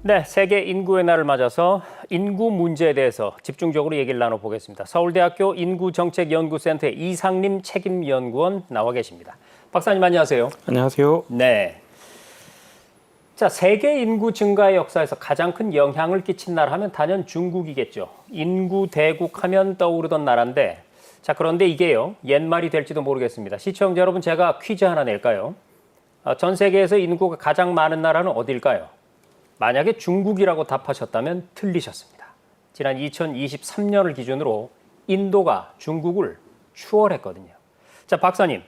네, 세계 인구의 날을 맞아서 인구 문제에 대해서 집중적으로 얘기를 나눠보겠습니다. 서울대학교 인구정책연구센터의 이상림 책임연구원 나와 계십니다. 박사님 안녕하세요. 안녕하세요. 네. 자, 세계 인구 증가의 역사에서 가장 큰 영향을 끼친 나라 하면 단연 중국이겠죠. 인구 대국 하면 떠오르던 나라인데, 자, 그런데 이게요, 옛말이 될지도 모르겠습니다. 시청자 여러분, 제가 퀴즈 하나 낼까요? 전 세계에서 인구가 가장 많은 나라는 어딜까요? 만약에 중국이라고 답하셨다면 틀리셨습니다. 지난 2023년을 기준으로 인도가 중국을 추월했거든요. 자, 박사님,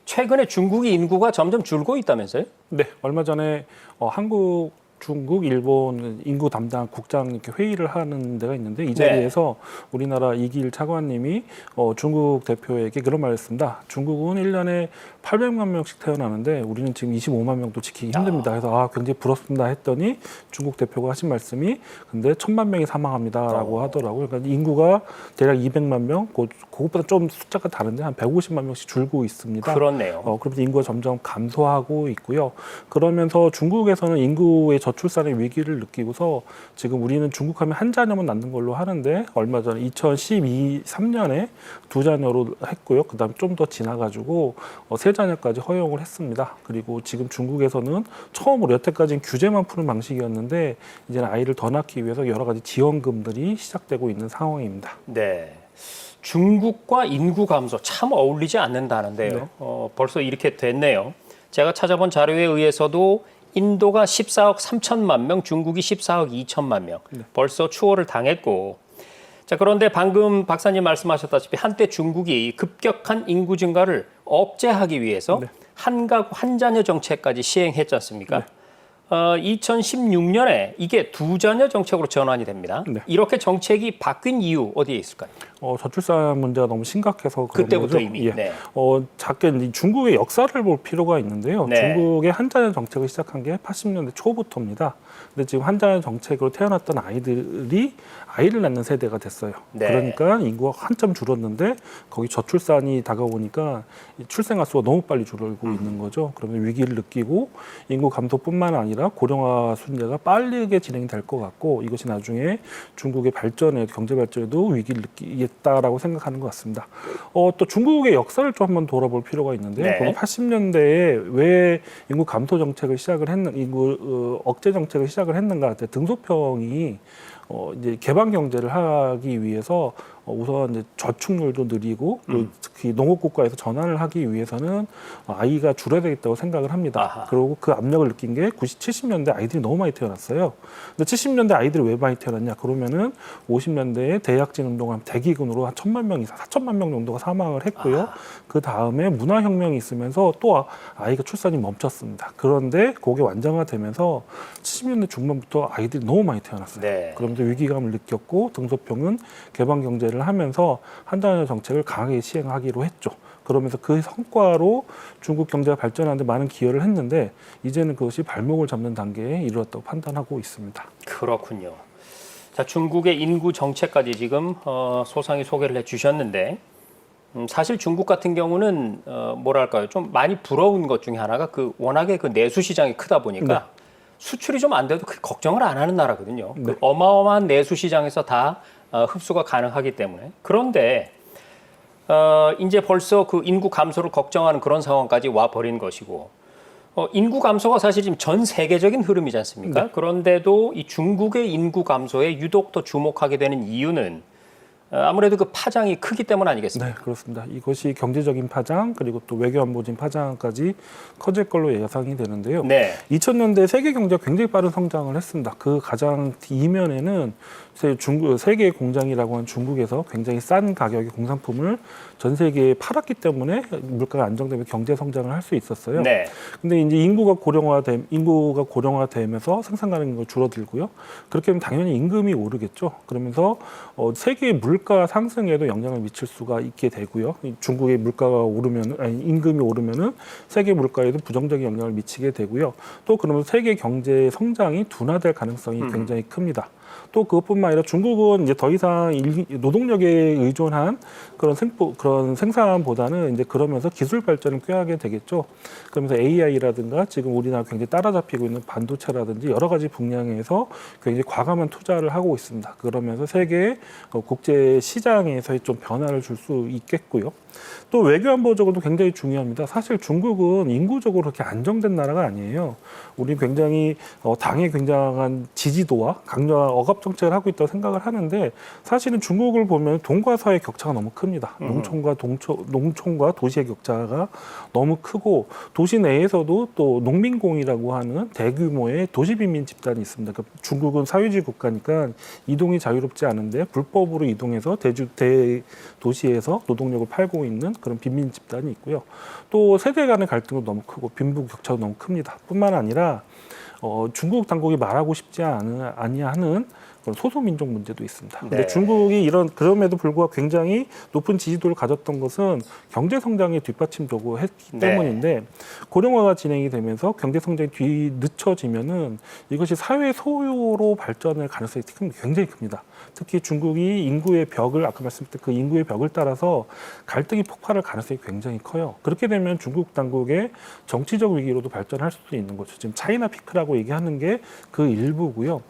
최근에 중국의 인구가 점점 줄고 있다면서요? 네, 얼마 전에 한국, 중국, 일본 인구 담당 국장 이렇게 회의를 하는 데가 있는데 이 자리에서 우리나라 이길 차관님이 중국 대표에게 그런 말을 했습니다. 중국은 1년에 800만 명씩 태어나는데 우리는 지금 25만 명도 지키기 힘듭니다. 그래서 굉장히 부럽습니다 했더니 중국 대표가 하신 말씀이 근데 1000만 명이 사망합니다라고 하더라고요. 그러니까 인구가 대략 200만 명, 그것보다 좀 숫자가 다른데 한 150만 명씩 줄고 있습니다. 그렇네요. 그러면서 인구가 점점 감소하고 있고요. 그러면서 중국에서는 인구의 저출산의 위기를 느끼고서 지금 우리는 중국하면 한 자녀만 낳는 걸로 하는데 얼마 전에 2013년에 두 자녀로 했고요. 그다음 좀 더 지나가지고 세 자녀까지 허용을 했습니다. 그리고 지금 중국에서는 처음으로 여태까지는 규제만 푸는 방식이었는데 이제는 아이를 더 낳기 위해서 여러 가지 지원금들이 시작되고 있는 상황입니다. 네. 중국과 인구 감소 참 어울리지 않는다는데요. 네. 벌써 이렇게 됐네요. 제가 찾아본 자료에 의해서도 인도가 14억 3천만 명, 중국이 14억 2천만 명. 벌써 추월을 당했고. 자, 그런데 방금 박사님 말씀하셨다시피 한때 중국이 급격한 인구 증가를 억제하기 위해서 한 가구 한 자녀 정책까지 시행했지 않습니까? 2016년에 이게 두 자녀 정책으로 전환이 됩니다. 이렇게 정책이 바뀐 이유 어디에 있을까요? 저출산 문제가 너무 심각해서 그런 그때부터 거죠. 이미. 네. 작게 중국의 역사를 볼 필요가 있는데요. 네. 중국의 한자녀 정책을 시작한 게 80년대 초부터입니다. 근데 지금 한자녀 정책으로 태어났던 아이들이 아이를 낳는 세대가 됐어요. 네. 그러니까 인구가 한참 줄었는데 거기 저출산이 다가오니까 출생아 수가 너무 빨리 줄고 있는 거죠. 그러면 위기를 느끼고 인구 감소뿐만 아니라 고령화 순례가 빠르게 진행이 될 것 같고 이것이 나중에 중국의 발전에 경제 발전에도 위기를 느끼겠다라고 생각하는 것 같습니다. 또 중국의 역사를 좀 한번 돌아볼 필요가 있는데요. 네. 80년대에 왜 인구 감소 정책을 시작을 인구 억제 정책을 시작을 했는가? 등소평이 이제 개방 경제를 하기 위해서 우선 이제 저축률도 느리고 특히 농업 국가에서 전환을 하기 위해서는 아이가 줄여야 되겠다고 생각을 합니다. 아하. 그리고 그 압력을 느낀 게 70년대 아이들이 너무 많이 태어났어요. 근데 70년대 아이들이 왜 많이 태어났냐? 그러면은 50년대에 대약진 운동을 하면 대기근으로 한 1000만 명 이상, 4천만 명 정도가 사망을 했고요. 그 다음에 문화혁명이 있으면서 또 아이가 출산이 멈췄습니다. 그런데 그게 완전화되면서 70년대 중반부터 아이들이 너무 많이 태어났어요. 네. 그러면서 위기감을 느꼈고 등소평은 개방 경제를 하면서 한자녀 정책을 강하게 시행하기로 했죠. 그러면서 그 성과로 중국 경제가 발전하는데 많은 기여를 했는데 이제는 그것이 발목을 잡는 단계에 이르렀다고 판단하고 있습니다. 그렇군요. 자, 중국의 인구 정책까지 지금 소상히 소개를 해주셨는데 사실 중국 같은 경우는 뭐랄까요, 좀 많이 부러운 것 중에 하나가 워낙에 내수 시장이 크다 보니까 수출이 좀 안 돼도 걱정을 안 하는 나라거든요. 그 어마어마한 내수 시장에서 다 흡수가 가능하기 때문에. 그런데 이제 벌써 그 인구 감소를 걱정하는 그런 상황까지 와 버린 것이고 인구 감소가 사실 지금 전 세계적인 흐름이지 않습니까? 그런데도 이 중국의 인구 감소에 유독 더 주목하게 되는 이유는 아무래도 그 파장이 크기 때문 아니겠습니까? 네, 그렇습니다. 이것이 경제적인 파장 그리고 또 외교안보적인 파장까지 커질 걸로 예상이 되는데요. 네. 2000년대 세계 경제가 굉장히 빠른 성장을 했습니다. 그 가장 이면에는 세계 공장이라고 하는 중국에서 굉장히 싼 가격의 공산품을 전 세계에 팔았기 때문에 물가가 안정되면 경제 성장을 할 수 있었어요. 네. 근데 이제 인구가 고령화되면서 생산 가능성이 줄어들고요. 그렇게 되면 당연히 임금이 오르겠죠. 그러면서 세계의 물가 상승에도 영향을 미칠 수가 있게 되고요. 중국의 임금이 오르면은 세계 물가에도 부정적인 영향을 미치게 되고요. 또 그러면 세계 경제 성장이 둔화될 가능성이 굉장히 큽니다. 또 그것뿐만 아니라 중국은 이제 더 이상 노동력에 의존한 그런 생산보다는 이제 그러면서 기술 발전을 꾀하게 되겠죠. 그러면서 AI라든가 지금 우리나라 굉장히 따라잡히고 있는 반도체라든지 여러 가지 분야에서 굉장히 과감한 투자를 하고 있습니다. 그러면서 세계 국제 시장에서의 좀 변화를 줄 수 있겠고요. 또 외교안보적으로도 굉장히 중요합니다. 사실 중국은 인구적으로 그렇게 안정된 나라가 아니에요. 우리 굉장히 당의 굉장한 지지도와 강력한 억압 정책을 하고 있다고 생각을 하는데 사실은 중국을 보면 동과 서의 격차가 너무 큽니다. 농촌과 도시의 격차가 너무 크고 도시 내에서도 또 농민공이라고 하는 대규모의 도시빈민 집단이 있습니다. 그러니까 중국은 사회주의 국가니까 이동이 자유롭지 않은데 불법으로 이동해서 대도시에서 노동력을 팔고 있는 그런 빈민 집단이 있고요. 또 세대 간의 갈등도 너무 크고 빈부 격차도 너무 큽니다. 뿐만 아니라 중국 당국이 말하고 싶지 아니하는 그런 소수민족 문제도 있습니다. 근데 네. 중국이 그럼에도 불구하고 굉장히 높은 지지도를 가졌던 것은 경제 성장에 뒷받침되고 했기 네. 때문인데 고령화가 진행이 되면서 경제 성장이 뒤늦춰지면은 이것이 사회 소요로 발전할 가능성이 굉장히 큽니다. 특히 중국이 인구의 벽을 아까 말씀드린 그 인구의 벽을 따라서 갈등이 폭발할 가능성이 굉장히 커요. 그렇게 되면 중국 당국의 정치적 위기로도 발전할 수도 있는 거죠. 지금 차이나 피크라고 얘기하는 게 그 일부고요.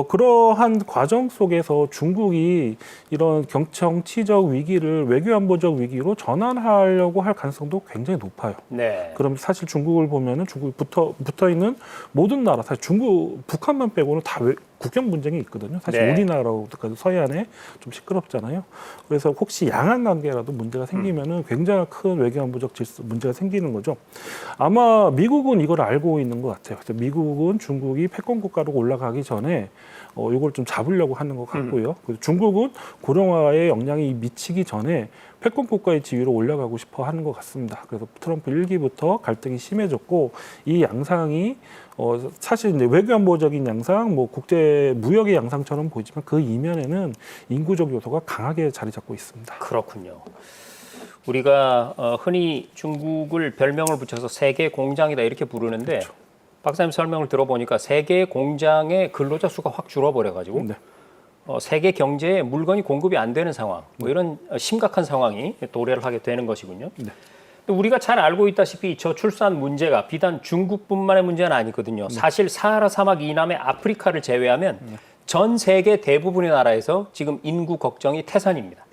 그러한 과정 속에서 중국이 이런 정치적 위기를 외교안보적 위기로 전환하려고 할 가능성도 굉장히 높아요. 네. 그럼 사실 중국을 보면은 중국이 붙어 있는 모든 나라, 사실 북한만 빼고는 다 국경 분쟁이 있거든요. 사실 네. 우리나라까지 서해안에 좀 시끄럽잖아요. 그래서 혹시 양안 관계라도 문제가 생기면은 굉장히 큰 외교안보적 문제가 생기는 거죠. 아마 미국은 이걸 알고 있는 것 같아요. 그래서 미국은 중국이 패권 국가로 올라가기 전에 이걸 좀 잡으려고 하는 것 같고요. 그래서 중국은 고령화에 영향이 미치기 전에 패권 국가의 지위로 올라가고 싶어 하는 것 같습니다. 그래서 트럼프 1기부터 갈등이 심해졌고 이 양상이 사실 이제 외교안보적인 양상, 뭐 국제 무역의 양상처럼 보이지만 그 이면에는 인구적 요소가 강하게 자리 잡고 있습니다. 그렇군요. 우리가 흔히 중국을 별명을 붙여서 세계 공장이다 이렇게 부르는데 그렇죠. 박사님 설명을 들어보니까 세계 공장의 근로자 수가 확 줄어버려가지고 네. 세계 경제에 물건이 공급이 안 되는 상황, 뭐 이런 심각한 상황이 도래를 하게 되는 것이군요. 네. 우리가 잘 알고 있다시피 저출산 문제가 비단 중국뿐만의 문제는 아니거든요. 사실 사하라 사막 이남의 아프리카를 제외하면 전 세계 대부분의 나라에서 지금 인구 걱정이 태산입니다.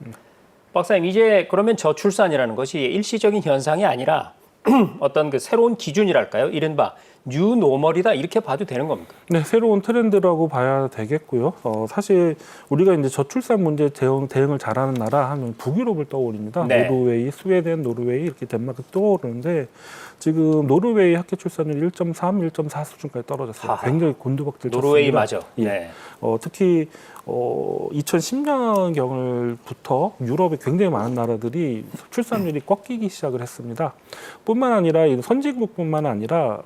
박사님, 이제 그러면 저출산이라는 것이 일시적인 현상이 아니라 어떤 그 새로운 기준이랄까요? 이른바 뉴노멀이다 이렇게 봐도 되는 겁니까? 네, 새로운 트렌드라고 봐야 되겠고요. 사실 우리가 이제 저출산 문제 대응을 잘하는 나라 하면 북유럽을 떠올립니다. 네. 노르웨이, 스웨덴, 노르웨이 이렇게 덴마크 떠오르는데 지금 노르웨이 학교 출산율 1.3, 1.4 수준까지 떨어졌어요. 하하. 굉장히 곤두박질 노르웨이 쳤습니다. 맞아. 예. 네. 특히 2010년경을부터 유럽의 굉장히 많은 나라들이 출산율이 꺾이기 시작을 했습니다. 뿐만 아니라 선진국뿐만 아니라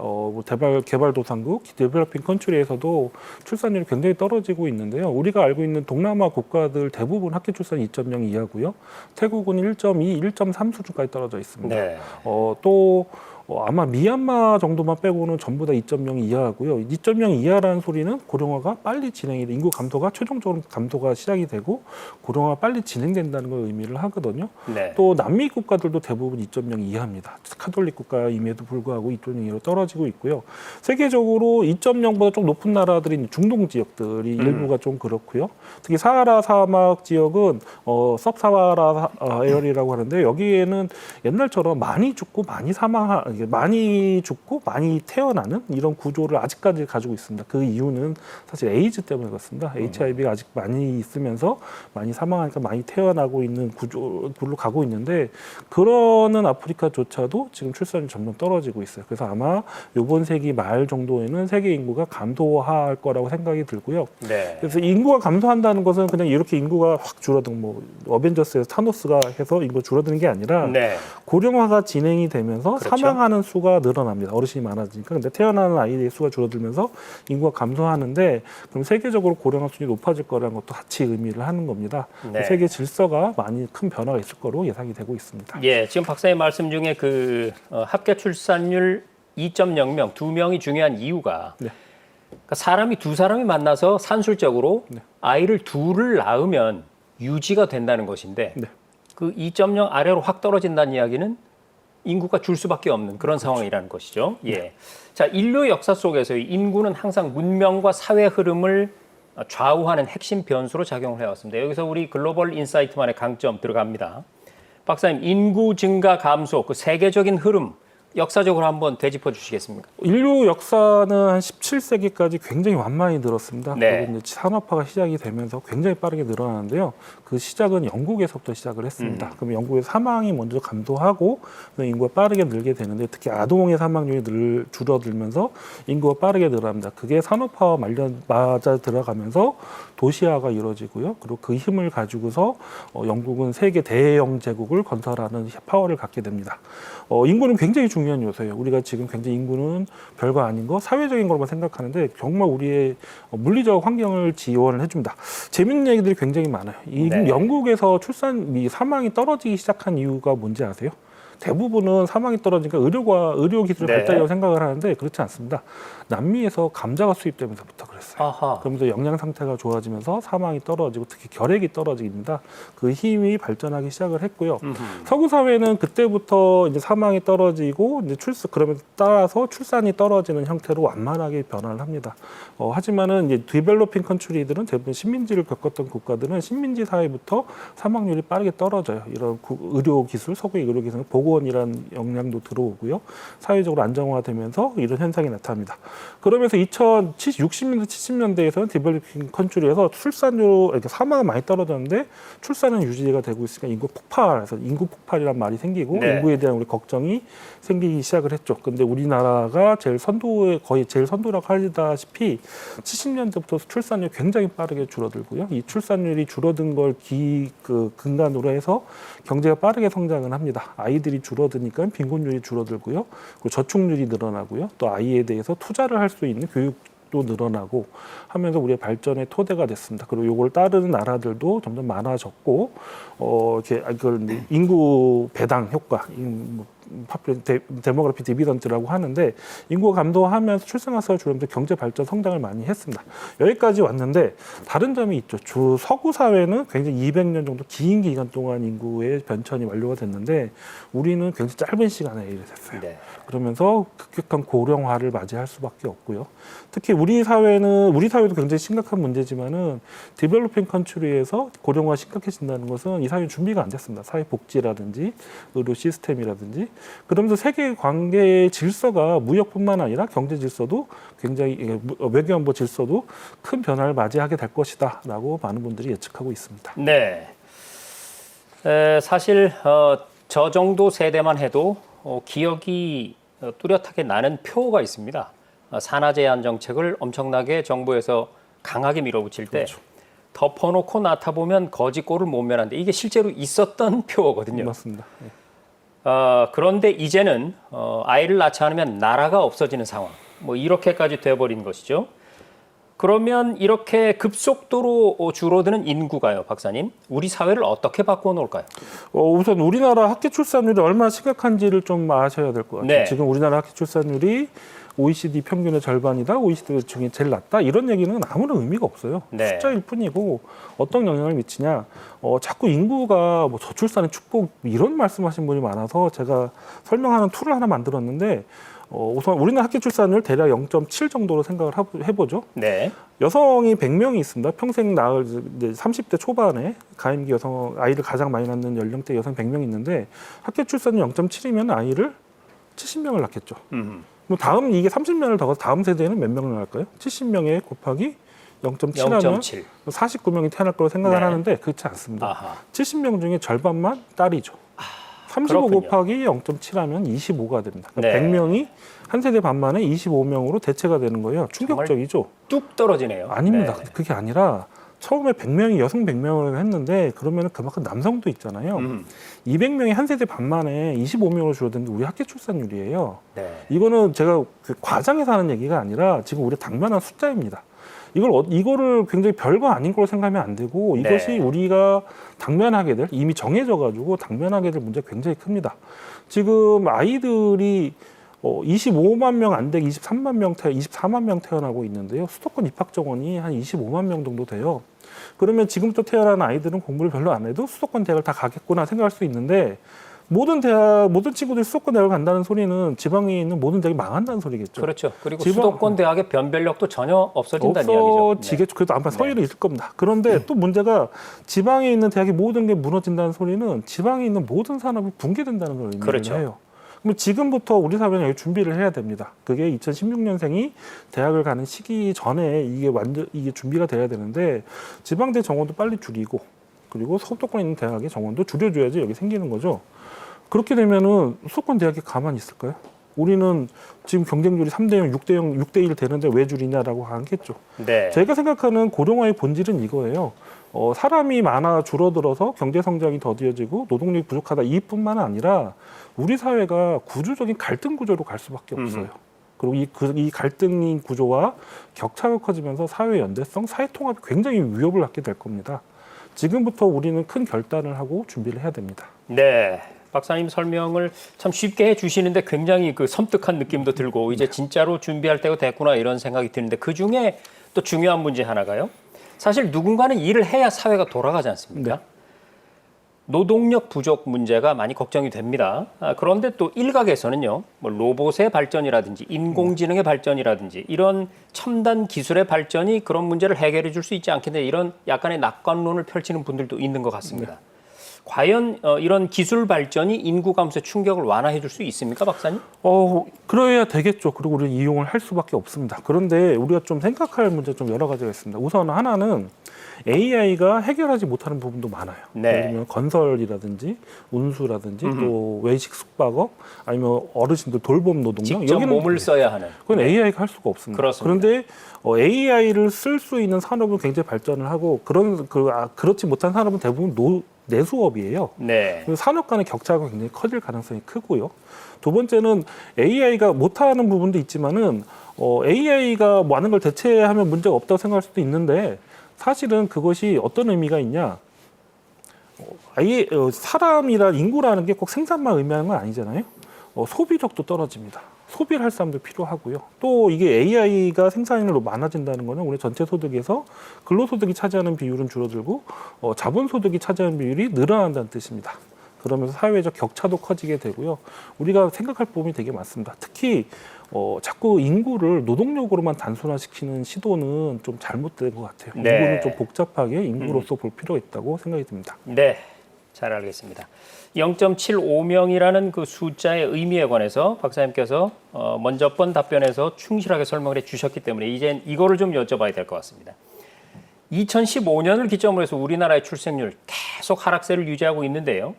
개발도상국, 데벨로핑 컨트리에서도 출산율이 굉장히 떨어지고 있는데요. 우리가 알고 있는 동남아 국가들 대부분 학교 출산 2.0 이하고요. 태국은 1.2, 1.3 수준까지 떨어져 있습니다. 네. 또 아마 미얀마 정도만 빼고는 전부 다 2.0 이하고요. 2.0 이하라는 소리는 고령화가 빨리 진행이 돼 인구 감소가 최종적으로 감소가 시작이 되고 고령화가 빨리 진행된다는 걸 의미를 하거든요. 네. 또 남미 국가들도 대부분 2.0 이하입니다. 카톨릭 국가임에도 불구하고 2.0 이하로 떨어지고 있고요. 세계적으로 2.0보다 좀 높은 나라들이 중동 지역들이 일부가 좀 그렇고요. 특히 사하라 사막 지역은 섭사하라 에어리라고 하는데 여기에는 옛날처럼 많이 죽고 많이 죽고 많이 태어나는 이런 구조를 아직까지 가지고 있습니다. 그 이유는 사실 에이즈 때문에 그렇습니다. HIV가 아직 많이 있으면서 많이 사망하니까 많이 태어나고 있는 구조로 가고 있는데 그러는 아프리카조차도 지금 출산이 점점 떨어지고 있어요. 그래서 아마 이번 세기 말 정도에는 세계 인구가 감소할 거라고 생각이 들고요. 네. 그래서 인구가 감소한다는 것은 그냥 이렇게 인구가 확 줄어든 어벤져스에서 타노스가 해서 인구 줄어드는 게 아니라 네. 고령화가 진행이 되면서 그렇죠. 사망하는 수가 늘어납니다. 어르신이 많아지니까. 근데 태어나는 아이의 수가 줄어들면서 인구가 감소하는데 그럼 세계적으로 고령화 수준이 높아질 거라는 것도 같이 의미를 하는 겁니다. 네. 세계 질서가 많이 큰 변화가 있을 거로 예상이 되고 있습니다. 예, 지금 박사님 말씀 중에 그 합계 출산율 2.0명, 2명이 중요한 이유가 네. 그러니까 사람이 두 사람이 만나서 산술적으로 네. 아이를 둘을 낳으면 유지가 된다는 것인데 네. 그 2.0 아래로 확 떨어진다는 이야기는 인구가 줄 수밖에 없는 그런 상황이라는 것이죠. 예. 자, 인류 역사 속에서 인구는 항상 문명과 사회 흐름을 좌우하는 핵심 변수로 작용을 해왔습니다. 여기서 우리 글로벌 인사이트만의 강점 들어갑니다. 박사님, 인구 증가 감소, 그 세계적인 흐름 역사적으로 한번 되짚어 주시겠습니까? 인류 역사는 한 17세기까지 굉장히 완만히 늘었습니다. 네. 그리고 이제 산업화가 시작이 되면서 굉장히 빠르게 늘어나는데요. 그 시작은 영국에서부터 시작을 했습니다. 그럼 영국의 사망이 먼저 감소하고 인구가 빠르게 늘게 되는데 특히 아동의 사망률이 줄어들면서 인구가 빠르게 늘어납니다. 그게 산업화와 맞아 들어가면서 도시화가 이루어지고요. 그리고 그 힘을 가지고서 영국은 세계 대영 제국을 건설하는 파워를 갖게 됩니다. 인구는 굉장히 중요한 요소예요. 우리가 지금 굉장히 인구는 별거 아닌 거, 사회적인 것만 생각하는데 정말 우리의 물리적 환경을 지원을 해줍니다. 재밌는 얘기들이 굉장히 많아요. 네. 영국에서 사망이 떨어지기 시작한 이유가 뭔지 아세요? 대부분은 사망이 떨어지니까 의료 기술의 네. 발달이라고 생각을 하는데 그렇지 않습니다. 남미에서 감자가 수입되면서부터 그랬어요. 아하. 그러면서 영양 상태가 좋아지면서 사망이 떨어지고 특히 결핵이 떨어집니다. 그 힘이 발전하기 시작을 했고요. 서구 사회는 그때부터 이제 사망이 떨어지고 이제 그러면 따라서 출산이 떨어지는 형태로 완만하게 변화를 합니다. 하지만은 이제 디벨로핑 컨트리들은 대부분 식민지를 겪었던 국가들은 식민지 사회부터 사망률이 빠르게 떨어져요. 이런 의료 기술, 서구의 의료 기술, 보건이라는 역량도 들어오고요. 사회적으로 안정화되면서 이런 현상이 나타납니다. 그러면서 60년대, 70년대에서는 디벨로핑 컨트리에서 출산율, 이렇게 사망은 많이 떨어졌는데 출산은 유지가 되고 있으니까 인구 폭발이란 말이 생기고 네. 인구에 대한 우리 걱정이 생기기 시작을 했죠. 근데 우리나라가 거의 제일 선도라고 하다시피 70년대부터 출산율이 굉장히 빠르게 줄어들고요. 이 출산율이 줄어든 걸 근간으로 해서 경제가 빠르게 성장을 합니다. 아이들이 줄어드니까 빈곤율이 줄어들고요. 그리고 저축률이 늘어나고요. 또 아이에 대해서 투자를 할 수 있는 교육도 늘어나고 하면서 우리의 발전의 토대가 됐습니다. 그리고 이걸 따르는 나라들도 점점 많아졌고, 이걸 인구 배당 효과, 데모그래피 디비던트라고 하는데 인구가 감소하면서 출생아수가 줄면서 경제 발전 성장을 많이 했습니다. 여기까지 왔는데 다른 점이 있죠. 서구 사회는 굉장히 200년 정도 긴 기간 동안 인구의 변천이 완료가 됐는데 우리는 굉장히 짧은 시간에 이래 됐어요. 네. 그러면서 급격한 고령화를 맞이할 수밖에 없고요. 특히 우리 사회도 굉장히 심각한 문제지만은 디벨로핑 컨트리에서 고령화 심각해진다는 것은 이 사회 준비가 안 됐습니다. 사회 복지라든지 의료 시스템이라든지 그러면서 세계 관계의 질서가 무역뿐만 아니라 경제 질서도 굉장히 외교안보 질서도 큰 변화를 맞이하게 될 것이다라고 많은 분들이 예측하고 있습니다. 네. 사실 저 정도 세대만 해도 기억이 뚜렷하게 나는 표가 있습니다. 산하 제한 정책을 엄청나게 정부에서 강하게 밀어붙일 때 그렇죠. 덮어놓고 나타 보면 거짓골을 못 면하는데 이게 실제로 있었던 표거든요. 맞습니다. 네. 그런데 이제는 아이를 낳지 않으면 나라가 없어지는 상황, 뭐 이렇게까지 돼버린 것이죠. 그러면 이렇게 급속도로 줄어드는 인구가요, 박사님, 우리 사회를 어떻게 바꾸어 놓을까요? 우선 우리나라 학교 출산율이 얼마나 심각한지를 좀 아셔야 될 것 같아요. 네. 지금 우리나라 학교 출산율이 OECD 평균의 절반이다, OECD 중에 제일 낮다 이런 얘기는 아무런 의미가 없어요. 네. 숫자일 뿐이고 어떤 영향을 미치냐. 자꾸 인구가 뭐 저출산의 축복 이런 말씀하신 분이 많아서 제가 설명하는 툴을 하나 만들었는데 우선 우리나라 학교 출산율 대략 0.7 정도로 생각을 해보죠. 네. 여성이 100명이 있습니다. 평생 낳을 이제 30대 초반에 가임기 여성 아이를 가장 많이 낳는 연령대 여성 100명이 있는데 학교 출산율 0.7이면 아이를 70명을 낳겠죠. 뭐 다음 이게 30명을 더 가서 다음 세대에는 몇 명을 낳을까요? 70명에 곱하기 0.7하면 0.7. 49명이 태어날 거라고 생각을 네. 하는데 그렇지 않습니다. 아하. 70명 중에 절반만 딸이죠. 35 그렇군요. 곱하기 0.7하면 25가 됩니다. 그러니까 네. 100명이 한 세대 반 만에 25명으로 대체가 되는 거예요. 충격적이죠? 뚝 떨어지네요. 아닙니다. 네. 그게 아니라 처음에 100명이 여성 100명을 했는데 그러면 그만큼 남성도 있잖아요. 200명이 한 세대 반 만에 25명으로 줄어드는데 우리 학교 출산율이에요. 네. 이거는 제가 과장해서 하는 얘기가 아니라 지금 우리 당면한 숫자입니다. 이거를 굉장히 별거 아닌 걸로 생각하면 안 되고 이것이 네. 우리가 당면하게 될 이미 정해져 가지고 당면하게 될 문제가 굉장히 큽니다. 지금 아이들이 25만 명 안 되게 24만 명 태어나고 있는데요. 수도권 입학 정원이 한 25만 명 정도 돼요. 그러면 지금부터 태어나는 아이들은 공부를 별로 안 해도 수도권 대학을 다 가겠구나 생각할 수 있는데 모든 친구들이 수도권 대학을 간다는 소리는 지방에 있는 모든 대학이 망한다는 소리겠죠. 그렇죠. 그리고 수도권 대학의 변별력도 전혀 없어진다는 이야기죠. 없어지겠죠. 그래도 아마 서열이 있을 겁니다. 그런데 또 문제가 지방에 있는 대학이 모든 게 무너진다는 소리는 지방에 있는 모든 산업이 붕괴된다는 걸 의미해요. 그렇죠. 그럼 지금부터 우리 사회는 여기 준비를 해야 됩니다. 그게 2016년생이 대학을 가는 시기 전에 이게 준비가 돼야 되는데 지방대 정원도 빨리 줄이고 그리고 수도권에 있는 대학의 정원도 줄여줘야지 여기 생기는 거죠. 그렇게 되면은 수도권 대학이 가만히 있을까요? 우리는 지금 경쟁률이 3대0, 6대0, 6대1 되는데 왜 줄이냐라고 하겠죠. 네. 제가 생각하는 고령화의 본질은 이거예요. 사람이 많아 줄어들어서 경제 성장이 더뎌지고 노동력이 부족하다 이뿐만 아니라 우리 사회가 구조적인 갈등 구조로 갈 수밖에 없어요. 그리고 이 갈등인 구조와 격차가 커지면서 사회 연대성, 사회 통합이 굉장히 위협을 갖게 될 겁니다. 지금부터 우리는 큰 결단을 하고 준비를 해야 됩니다. 네. 박사님 설명을 참 쉽게 해주시는데 굉장히 그 섬뜩한 느낌도 들고 이제 진짜로 준비할 때가 됐구나 이런 생각이 드는데 그중에 또 중요한 문제 하나가요. 사실 누군가는 일을 해야 사회가 돌아가지 않습니까? 네. 노동력 부족 문제가 많이 걱정이 됩니다. 그런데 또 일각에서는요, 뭐 로봇의 발전이라든지 인공지능의 발전이라든지 이런 첨단 기술의 발전이 그런 문제를 해결해 줄 수 있지 않겠냐 이런 약간의 낙관론을 펼치는 분들도 있는 것 같습니다. 네. 과연 이런 기술 발전이 인구 감소의 충격을 완화해 줄 수 있습니까, 박사님? 그래야 되겠죠. 그리고 우리는 이용을 할 수밖에 없습니다. 그런데 우리가 좀 생각할 문제 좀 여러 가지가 있습니다. 우선 하나는 AI가 해결하지 못하는 부분도 많아요. 네. 예를 들면 건설이라든지 운수라든지 또 외식 숙박업 아니면 어르신들 돌봄 노동력 직접 몸을 써야 하는. 그건 AI가 할 수가 없습니다. 그렇습니다. 그런데 AI를 쓸 수 있는 산업은 굉장히 발전을 하고 그렇지 못한 산업은 대부분 내수업이에요. 네. 그래서 산업 간의 격차가 굉장히 커질 가능성이 크고요. 두 번째는 AI가 못하는 부분도 있지만은 AI가 많은 걸 대체하면 문제가 없다고 생각할 수도 있는데 사실은 그것이 어떤 의미가 있냐? 사람이란 인구라는 게 꼭 생산만 의미하는 건 아니잖아요. 소비력도 떨어집니다. 소비를 할 사람도 필요하고요. 또 이게 AI가 생산량으로 많아진다는 거는 우리 전체 소득에서 근로소득이 차지하는 비율은 줄어들고 자본소득이 차지하는 비율이 늘어난다는 뜻입니다. 그러면서 사회적 격차도 커지게 되고요. 우리가 생각할 부분이 되게 많습니다. 특히 자꾸 인구를 노동력으로만 단순화시키는 시도는 좀 잘못된 것 같아요. 네. 인구는 좀 복잡하게 인구로서 볼 필요가 있다고 생각이 듭니다. 네, 잘 알겠습니다. 0.75명이라는 그 숫자의 의미에 관해서 박사님께서 먼저 번 답변에서 충실하게 설명을 해주셨기 때문에 이제 이거를 좀 여쭤봐야 될 것 같습니다. 2015년을 기점으로 해서 우리나라의 출생률 계속 하락세를 유지하고 있는데요.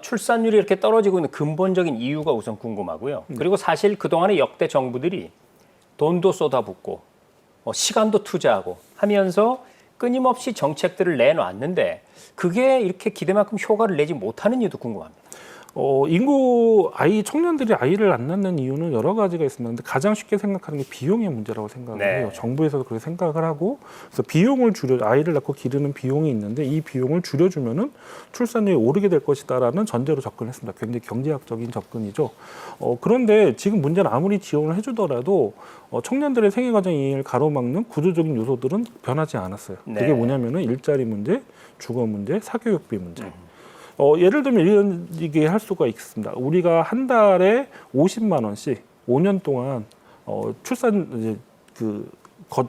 출산율이 이렇게 떨어지고 있는 근본적인 이유가 우선 궁금하고요. 그리고 사실 그동안의 역대 정부들이 돈도 쏟아붓고 시간도 투자하고 하면서 끊임없이 정책들을 내놨는데 그게 이렇게 기대만큼 효과를 내지 못하는 이유도 궁금합니다. 청년들이 아이를 안 낳는 이유는 여러 가지가 있습니다. 근데 가장 쉽게 생각하는 게 비용의 문제라고 생각을 네. 해요. 정부에서도 그렇게 생각을 하고, 그래서 비용을 아이를 낳고 기르는 비용이 있는데 이 비용을 줄여주면은 출산율이 오르게 될 것이다라는 전제로 접근했습니다. 굉장히 경제학적인 접근이죠. 그런데 지금 문제는 아무리 지원을 해주더라도 청년들의 생애과정 이행을 가로막는 구조적인 요소들은 변하지 않았어요. 네. 그게 뭐냐면은 일자리 문제, 주거 문제, 사교육비 문제. 예를 들면 이런 얘기 할 수가 있습니다. 우리가 한 달에 50만 원씩 5년 동안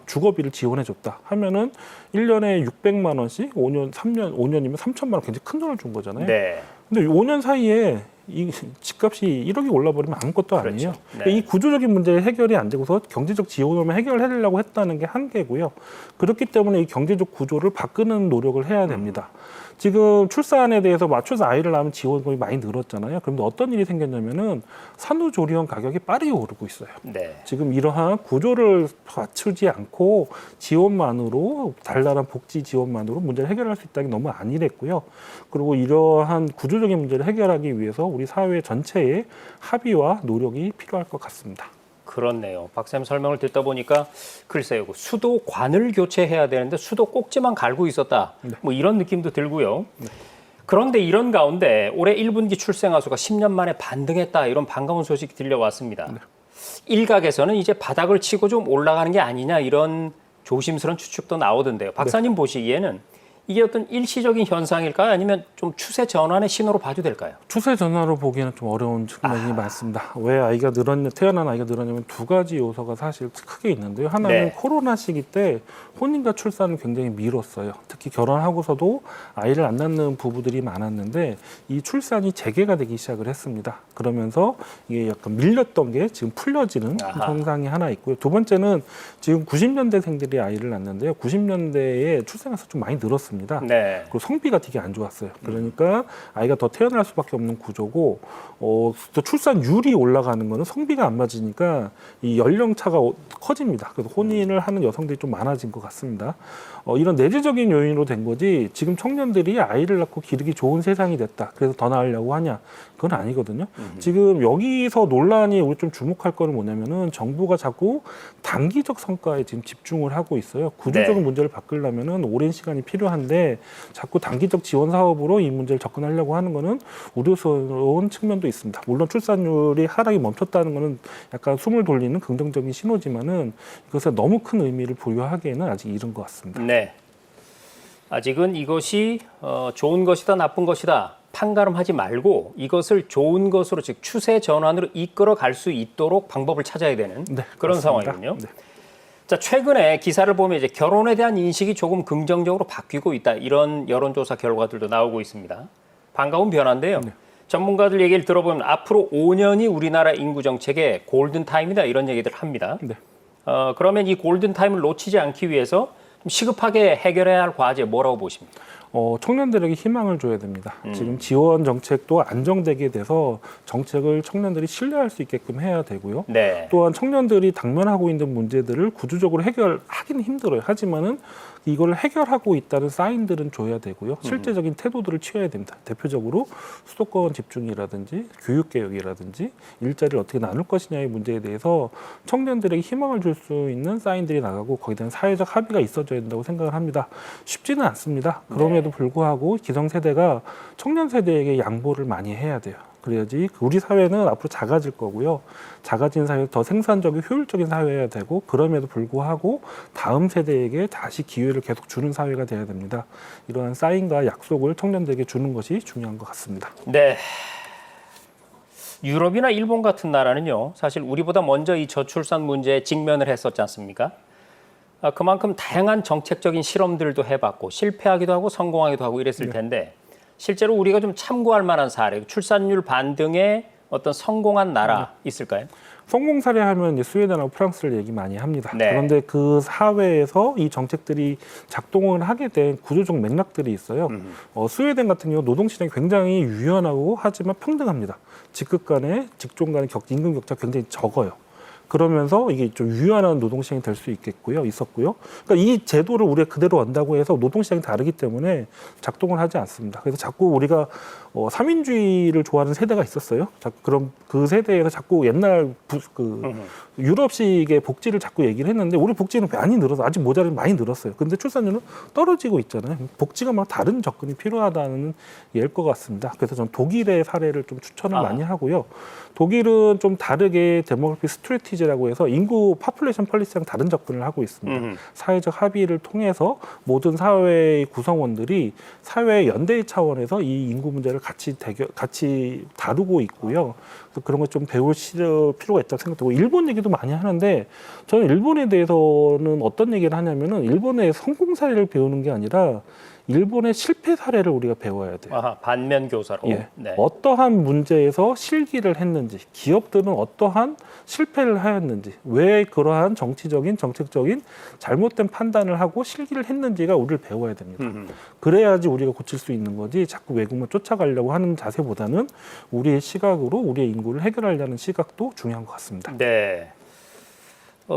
주거비를 지원해 줬다 하면은 1년에 600만 원씩 5년이면 3천만 원 굉장히 큰 돈을 준 거잖아요. 네. 근데 5년 사이에 이 집값이 1억이 올라버리면 아무것도 아니에요. 그렇죠. 네. 이 구조적인 문제 해결이 안 되고서 경제적 지원을 해결하려고 했다는 게 한계고요. 그렇기 때문에 이 경제적 구조를 바꾸는 노력을 해야 됩니다. 지금 출산에 대해서 맞춰서 아이를 낳으면 지원금이 많이 늘었잖아요. 그런데 어떤 일이 생겼냐면은 산후조리원 가격이 빠르게 오르고 있어요. 네. 지금 이러한 구조를 갖추지 않고 지원만으로 달달한 복지 지원만으로 문제를 해결할 수 있다는 게 너무 안일했고요. 그리고 이러한 구조적인 문제를 해결하기 위해서 우리 사회 전체의 합의와 노력이 필요할 것 같습니다. 그렇네요. 박사님 설명을 듣다 보니까 글쎄요. 수도관을 교체해야 되는데 수도 꼭지만 갈고 있었다. 뭐 이런 느낌도 들고요. 그런데 이런 가운데 올해 1분기 출생아 수가 10년 만에 반등했다 이런 반가운 소식이 들려왔습니다. 일각에서는 이제 바닥을 치고 좀 올라가는 게 아니냐 이런 조심스러운 추측도 나오던데요. 박사님 보시기에는 이게 어떤 일시적인 현상일까요? 아니면 좀 추세 전환의 신호로 봐도 될까요? 추세 전환으로 보기에는 좀 어려운 측면이 많습니다. 왜 태어난 아이가 늘었냐면 두 가지 요소가 사실 크게 있는데요. 하나는 네. 코로나 시기 때 혼인과 출산을 굉장히 미뤘어요. 특히 결혼하고서도 아이를 안 낳는 부부들이 많았는데 이 출산이 재개가 되기 시작을 했습니다. 그러면서 이게 약간 밀렸던 게 지금 풀려지는 현상이 하나 있고요. 두 번째는 지금 90년대생들이 아이를 낳는데요. 90년대에 출생아수 좀 많이 늘었습니다. 네. 그리고 성비가 되게 안 좋았어요. 그러니까 아이가 더 태어날 수밖에 없는 구조고, 또 출산율이 올라가는 거는 성비가 안 맞으니까 이 연령차가 커집니다. 그래서 혼인을 하는 여성들이 좀 많아진 것 같습니다. 이런 내재적인 요인으로 된 거지 지금 청년들이 아이를 낳고 기르기 좋은 세상이 됐다. 그래서 더 낳으려고 하냐? 그건 아니거든요. 지금 여기서 논란이 우리 좀 주목할 거는 뭐냐면은 정부가 자꾸 단기적 성과에 지금 집중을 하고 있어요. 구조적인 문제를 바꾸려면은 오랜 시간이 필요한데 자꾸 단기적 지원 사업으로 이 문제를 접근하려고 하는 거는 우려스러운 측면도 있습니다. 물론 출산율이 하락이 멈췄다는 거는 약간 숨을 돌리는 긍정적인 신호지만은 이것에 너무 큰 의미를 부여하기에는 아직 이른 것 같습니다. 네. 아직은 이것이 좋은 것이다 나쁜 것이다 판가름하지 말고 이것을 좋은 것으로 즉 추세 전환으로 이끌어 갈 수 있도록 방법을 찾아야 되는 그런 그렇습니다. 상황이군요. 네. 자, 최근에 기사를 보면 이제 결혼에 대한 인식이 조금 긍정적으로 바뀌고 있다 이런 여론조사 결과들도 나오고 있습니다. 반가운 변화인데요. 전문가들 얘기를 들어보면 앞으로 5년이 우리나라 인구 정책의 골든 타임이다 이런 얘기들 합니다. 네. 그러면 이 골든 타임을 놓치지 않기 위해서 좀 시급하게 해결해야 할 과제 뭐라고 보십니까? 청년들에게 희망을 줘야 됩니다. 지금 지원 정책도 안정되게 돼서 정책을 청년들이 신뢰할 수 있게끔 해야 되고요. 네. 또한 청년들이 당면하고 있는 문제들을 구조적으로 해결하기는 힘들어요. 하지만은 이걸 해결하고 있다는 사인들은 줘야 되고요. 실제적인 태도들을 취해야 됩니다. 대표적으로 수도권 집중이라든지 교육개혁이라든지 일자리를 어떻게 나눌 것이냐의 문제에 대해서 청년들에게 희망을 줄 수 있는 사인들이 나가고 거기에 대한 사회적 합의가 있어져야 된다고 생각을 합니다. 쉽지는 않습니다. 그럼에도 불구하고 기성세대가 청년 세대에게 양보를 많이 해야 돼요. 그래야지 우리 사회는 앞으로 작아질 거고요. 작아진 사회에서 더 생산적이고 효율적인 사회여야 되고 그럼에도 불구하고 다음 세대에게 다시 기회를 계속 주는 사회가 돼야 됩니다. 이러한 사인과 약속을 청년들에게 주는 것이 중요한 것 같습니다. 네. 유럽이나 일본 같은 나라는요. 사실 우리보다 먼저 이 저출산 문제에 직면을 했었지 않습니까? 그만큼 다양한 정책적인 실험들도 해봤고 실패하기도 하고 성공하기도 하고 이랬을 텐데 실제로 우리가 좀 참고할 만한 사례, 출산율 반등의 어떤 성공한 나라 있을까요? 성공 사례 하면 이제 스웨덴하고 프랑스를 얘기 많이 합니다. 네. 그런데 그 사회에서 이 정책들이 작동을 하게 된 구조적 맥락들이 있어요. 스웨덴 같은 경우 노동시장이 굉장히 유연하고 하지만 평등합니다. 직급 간의 직종 간의 임금 격차가 굉장히 적어요. 그러면서 이게 좀 유연한 노동시장이 될 수 있었고요. 그러니까 이 제도를 우리가 그대로 한다고 해서 노동시장이 다르기 때문에 작동을 하지 않습니다. 그래서 자꾸 우리가 삼인주의를 좋아하는 세대가 있었어요. 그럼 그 세대에서 자꾸 옛날 유럽식의 복지를 자꾸 얘기를 했는데 우리 복지는 많이 늘어서 아직 모자라면 많이 늘었어요. 근데 출산율은 떨어지고 있잖아요. 복지가 막 다른 접근이 필요하다는 예일 것 같습니다. 그래서 저는 독일의 사례를 좀 추천을 많이 하고요. 독일은 좀 다르게 데모그래피 스트래티지라고 해서 인구 파퓰레이션 폴리시랑 다른 접근을 하고 있습니다. 사회적 합의를 통해서 모든 사회의 구성원들이 사회 연대의 차원에서 이 인구 문제를 같이 다루고 있고요. 그래서 그런 걸 좀 배울 필요가 있다고 생각되고 일본 얘기도 많이 하는데 저는 일본에 대해서는 어떤 얘기를 하냐면은 일본의 성공 사례를 배우는 게 아니라 일본의 실패 사례를 우리가 배워야 돼요. 반면 교사로. 예. 네. 어떠한 문제에서 실기를 했는지, 기업들은 어떠한 실패를 하였는지, 왜 그러한 정책적인 잘못된 판단을 하고 실기를 했는지가 우리를 배워야 됩니다. 그래야지 우리가 고칠 수 있는 거지 자꾸 외국만 쫓아가려고 하는 자세보다는 우리의 시각으로 우리의 인구를 해결하려는 시각도 중요한 것 같습니다. 네.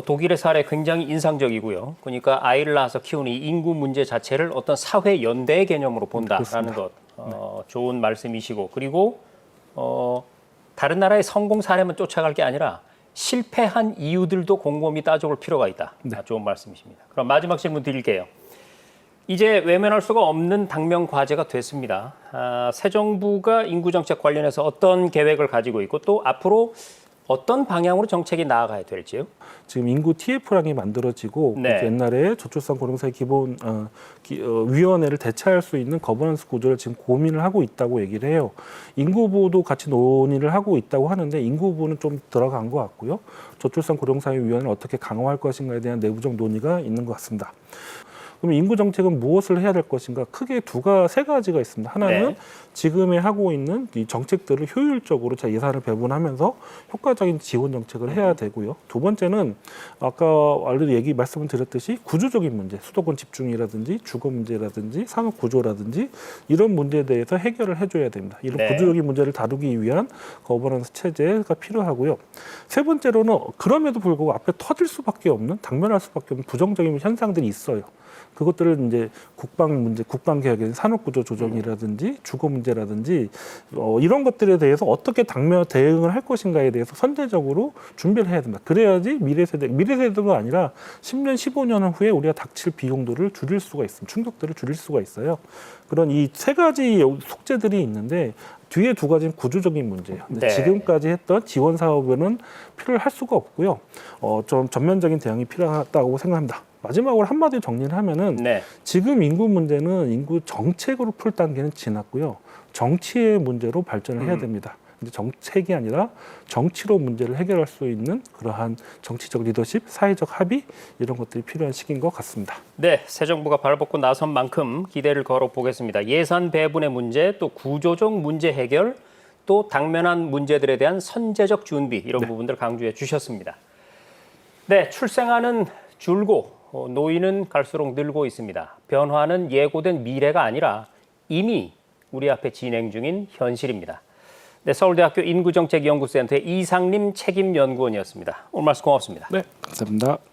독일의 사례 굉장히 인상적이고요. 그러니까 아이를 낳아서 키우는 이 인구 문제 자체를 어떤 사회 연대의 개념으로 본다라는 것 좋은 말씀이시고 그리고 다른 나라의 성공 사례만 쫓아갈 게 아니라 실패한 이유들도 곰곰이 따져볼 필요가 있다. 좋은 말씀이십니다. 그럼 마지막 질문 드릴게요. 이제 외면할 수가 없는 당면 과제가 됐습니다. 새 정부가 인구 정책 관련해서 어떤 계획을 가지고 있고 또 앞으로 어떤 방향으로 정책이 나아가야 될지요? 지금 인구 TF랑이 만들어지고 네. 옛날에 저출산 고령사회 기본 위원회를 대체할 수 있는 거버넌스 구조를 지금 고민을 하고 있다고 얘기를 해요. 인구부도 같이 논의를 하고 있다고 하는데 인구부는 좀 들어간 것 같고요. 저출산 고령사회 위원회를 어떻게 강화할 것인가에 대한 내부적 논의가 있는 것 같습니다. 그럼 인구 정책은 무엇을 해야 될 것인가? 크게 세 가지가 있습니다. 하나는 네. 지금에 하고 있는 이 정책들을 효율적으로 예산을 배분하면서 효과적인 지원 정책을 해야 되고요. 두 번째는 아까 알레도 말씀을 드렸듯이 구조적인 문제, 수도권 집중이라든지 주거 문제라든지 산업 구조라든지 이런 문제에 대해서 해결을 해줘야 됩니다. 이런 네. 구조적인 문제를 다루기 위한 거버넌스 체제가 필요하고요. 세 번째로는 그럼에도 불구하고 앞에 터질 수밖에 없는 당면할 수밖에 없는 부정적인 현상들이 있어요. 그것들을 이제 국방 문제, 국방 개혁의 산업구조 조정이라든지 주거 문제라든지 이런 것들에 대해서 어떻게 당면 대응을 할 것인가에 대해서 선제적으로 준비를 해야 됩니다. 그래야지 미래 세대가 아니라 10년, 15년 후에 우리가 닥칠 비용들을 줄일 수가 있습니다. 충격들을 줄일 수가 있어요. 그런 이 세 가지 숙제들이 있는데 뒤에 두 가지는 구조적인 문제예요. 근데 네. 지금까지 했던 지원 사업에는 필요할 수가 없고요. 좀 전면적인 대응이 필요하다고 생각합니다. 마지막으로 한마디 정리를 하면은 네. 지금 인구 문제는 인구 정책으로 풀 단계는 지났고요. 정치의 문제로 발전을 해야 됩니다. 근데 정책이 아니라 정치로 문제를 해결할 수 있는 그러한 정치적 리더십, 사회적 합의 이런 것들이 필요한 시기인 것 같습니다. 네, 새 정부가 발벗고 나선 만큼 기대를 걸어보겠습니다. 예산 배분의 문제, 또 구조적 문제 해결, 또 당면한 문제들에 대한 선제적 준비 이런 부분들 강조해 주셨습니다. 네, 출생아는 줄고 노인은 갈수록 늘고 있습니다. 변화는 예고된 미래가 아니라 이미 우리 앞에 진행 중인 현실입니다. 네, 서울대학교 인구정책연구센터의 이상림 책임연구원이었습니다. 오늘 말씀 고맙습니다. 네, 감사합니다.